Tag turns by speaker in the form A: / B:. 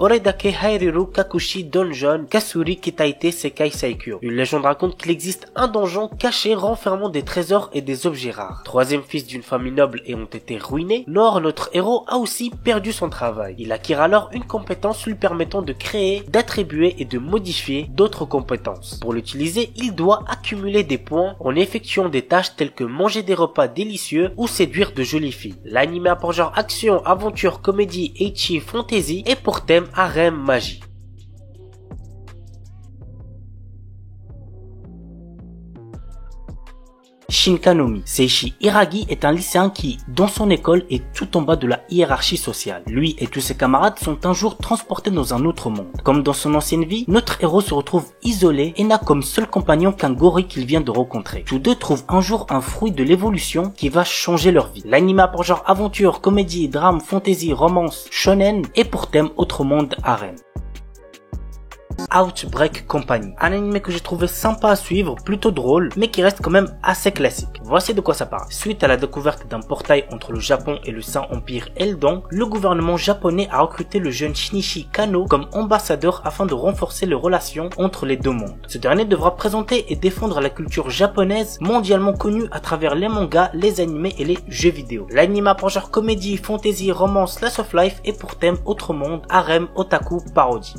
A: Oredake Hairiru Kakushi Donjon Kasuri Kitaite Sekai Saikyo. Une légende raconte qu'il existe un donjon caché renfermant des trésors et des objets rares. Troisième fils d'une famille noble ayant été ruiné, Nor, notre héros, a aussi perdu son travail. Il acquiert alors une compétence lui permettant de créer, d'attribuer et de modifier d'autres compétences. Pour l'utiliser, il doit accumuler des points en effectuant des tâches telles que manger des repas délicieux ou séduire de jolies filles. L'anime a pour genre action, aventure, comédie, ecchi, fantasy et pour thème harem, magie. Shinkanomi. Seishi Hiragi est un lycéen qui, dans son école, est tout en bas de la hiérarchie sociale. Lui et tous ses camarades sont un jour transportés dans un autre monde. Comme dans son ancienne vie, notre héros se retrouve isolé et n'a comme seul compagnon qu'un gorille qu'il vient de rencontrer. Tous deux trouvent un jour un fruit de l'évolution qui va changer leur vie. L'anime a pour genre aventure, comédie, drame, fantasy, romance, shonen et pour thème autre monde, harem. Outbreak Company, un anime que j'ai trouvé sympa à suivre, plutôt drôle, mais qui reste quand même assez classique. Voici de quoi ça parle. Suite à la découverte d'un portail entre le Japon et le Saint-Empire Eldon, le gouvernement japonais a recruté le jeune Shinichi Kano comme ambassadeur afin de renforcer les relations entre les deux mondes. Ce dernier devra présenter et défendre la culture japonaise mondialement connue à travers les mangas, les animés et les jeux vidéo. L'anime a pour genre comédie, fantasy, romance, slice of life et pour thème autre monde, harem, otaku, parodie.